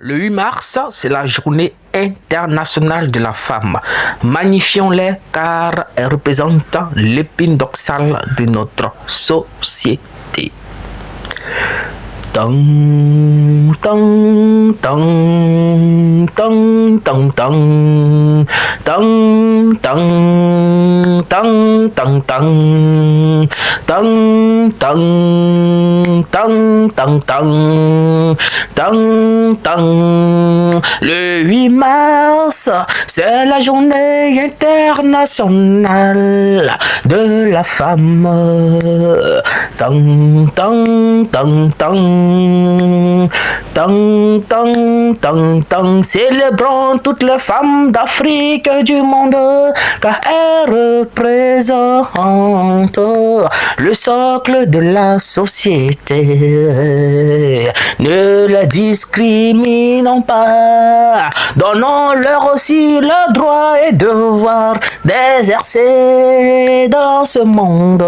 Le 8 mars, c'est la journée internationale de la femme. Magnifions-les car elles représentent l'épine dorsale de notre société. Tang, tang, tang, tang, tang, tang, tang, tang, tang, tang, tang, tang, tang, tang, tang, tang, tang. Le 8 mars, c'est la journée internationale de la femme. Tang, tang, tang, tang. Tang, tang, tang, tang. Célébrons toutes les femmes d'Afrique et du monde, car elles représentent le socle de la société. Ne les discriminons pas, donnons-leur aussi le droit et devoir d'exercer dans ce monde.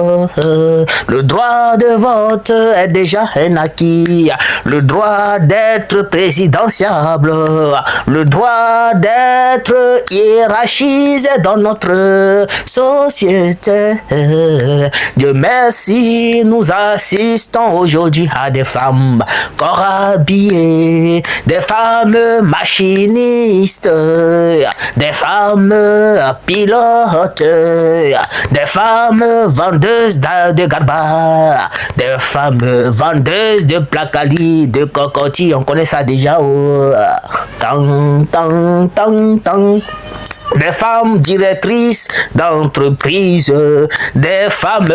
Le droit de vote est déjà un acquis, le droit d'être présidentiable, le droit d'être hiérarchisé dans notre société. Dieu merci, nous assistons aujourd'hui à des femmes corps habillées, des femmes machinistes, des femmes pilotes, des femmes vendeuses de garba, des femmes vendeuses de placali, de cocotti, on connaît ça déjà. Oh. Tang, tang, tang, tang. Des femmes directrices d'entreprise, des femmes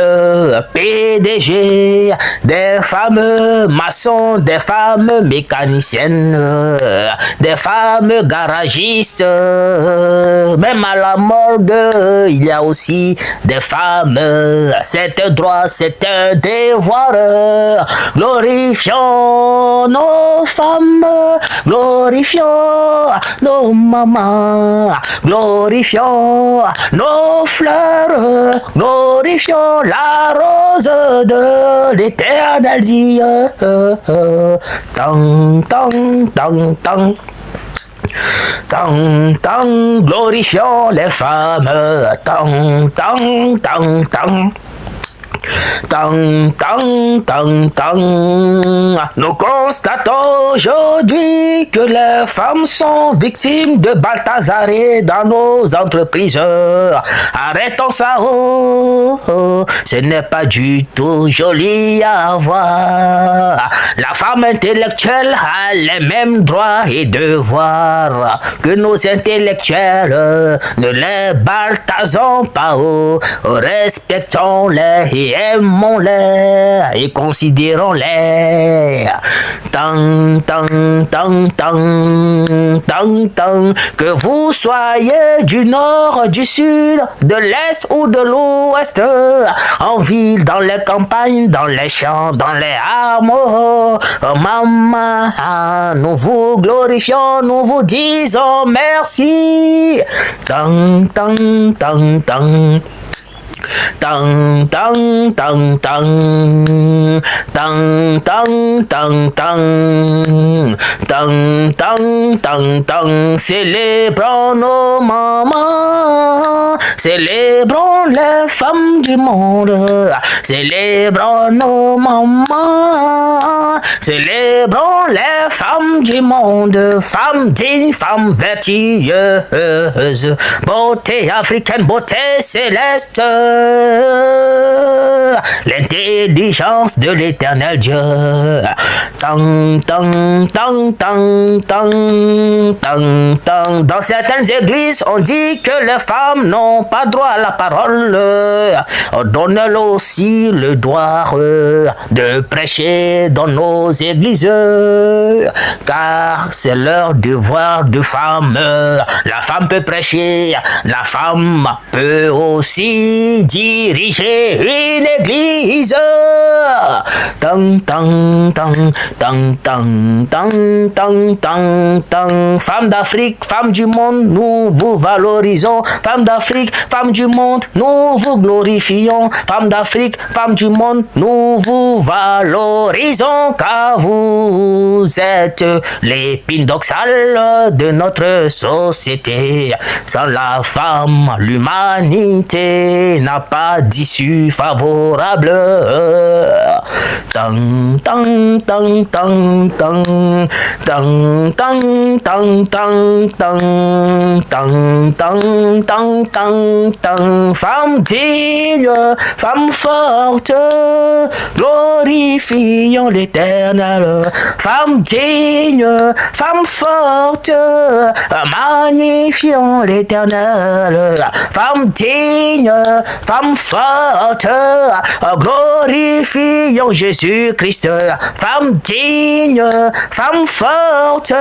PDG, des femmes maçons, des femmes mécaniciennes, des femmes garagistes, même à la morgue, il y a aussi des femmes. C'est un droit, c'est un devoir. Glorifions nos femmes, glorifions nos mamans, glorifions nos fleurs, glorifions la rose de l'éternel Dieu. Tang, tang, tang, tang. Tang, tang, glorifions les femmes. Tang, tang, tang, tang. Tang, tang, tang, tang. Nous constatons aujourd'hui que les femmes sont victimes de Balthazaré dans nos entreprises. Arrêtons ça, oh, oh. Ce n'est pas du tout joli à voir. La femme intellectuelle a les mêmes droits et devoirs que nos intellectuels. Ne les balthazons pas, oh. Respectons-les et aimons-les et considérons-les. Tang, tang, tang, tang, tang, tang. Que vous soyez du nord, du sud, de l'est ou de l'ouest, en ville, dans les campagnes, dans les champs, dans les hameaux, oh, maman, nous vous glorifions, nous vous disons merci. Tang, tang, tang, tang. Tang, tang, tang, tang. Tang, tang, tang, tang. Tang, tang, tang, tang. Célébrons nos mamans, célébrons les femmes du monde, célébrons nos mamans, célébrons les femmes du monde, femmes dignes, femmes vertueuses, beauté africaine, beauté céleste, l'intelligence de l'éternel Dieu. Tang, tang, tang, tang, tang, tang, tang. Dans certaines églises, on dit que les femmes n'ont pas droit à la parole. On donne aussi le droit de prêcher dans nos églises, car c'est leur devoir de femme. La femme peut prêcher, la femme peut aussi diriger une église. Tang, tang, tang, tang, tang, tang, tang, tang, tang. Femmes d'Afrique, femmes du monde, nous vous valorisons. Femmes d'Afrique, femmes du monde, nous vous glorifions. Femmes d'Afrique, femmes du monde, nous vous valorisons, car vous êtes l'épine doxale de notre société. Sans la femme, l'humanité n'a pas d'issue favorable. Tang, tang, tang, tang, tang, tang, tang, tang, tang, tang, tang, tang, tang, tang, tang. Femme digne, femme forte, glorifions l'Éternel. Femme digne, femme forte, magnifions l'Éternel. Femme digne, femme forte, glorifions Jésus-Christ. Femme digne, femme forte,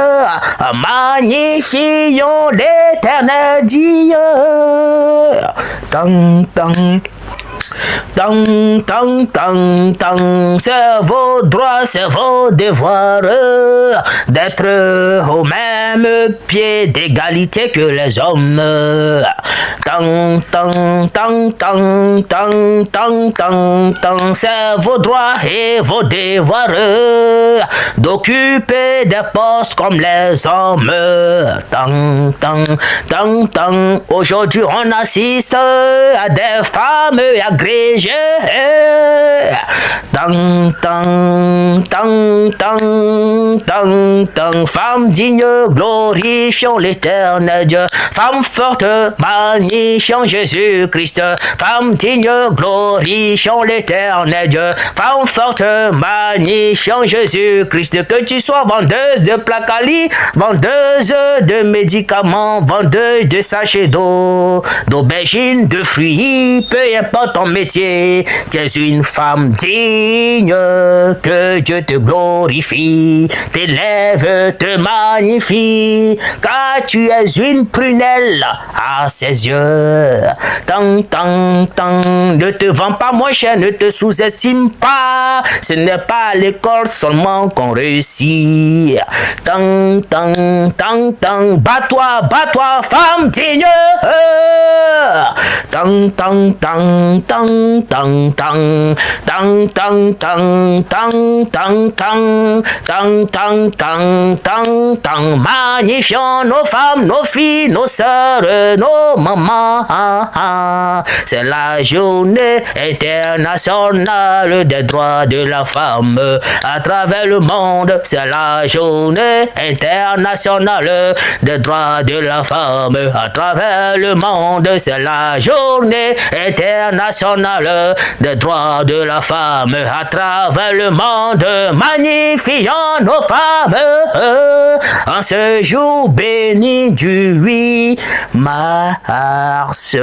magnifions l'Éternel Dieu. Tang, tang. Tang, tang, tang, tang, c'est vos droits, c'est vos devoirs d'être au même pied d'égalité que les hommes. Tang, tang, tang, tang, tang, tang, tang, tang, c'est vos droits et vos devoirs d'occuper des postes comme les hommes. Tang, tang, tang, tang, aujourd'hui on assiste à des femmes agrégées. Tang, tang, tang, tang, tang, tang, femme digne, glorifions l'Éternel Dieu. Femme forte, magnifions Jésus-Christ. Femme digne, glorifions l'Éternel Dieu. Femme forte, magnifions Jésus-Christ. Que tu sois vendeuse de placali, vendeuse de médicaments, vendeuse de sachets d'eau, d'aubergines, de fruits, peu importe ton métier, tu es une femme digne, que Dieu te glorifie, t'élève, te magnifie, car tu es une prunelle à ses yeux. Tang, tang, tang, ne te vends pas moins cher, ne te sous-estime pas, ce n'est pas à l'école seulement qu'on réussit. Tang, tang, tang, tang, bats-toi, femme digne. Tang, tang, tang, tang, tang, tang, tang, tang, tang, tang, tang, tang, tang, tang, tang, tang, tang, magnifions nos femmes, nos filles, nos sœurs, nos mamans. C'est la journée internationale des droits de la femme à travers le monde. C'est la journée internationale des droits de la femme à travers le monde. C'est la journée internationale des droits de la femme à travers le monde. Magnifions nos femmes en ce jour béni du 8 mars.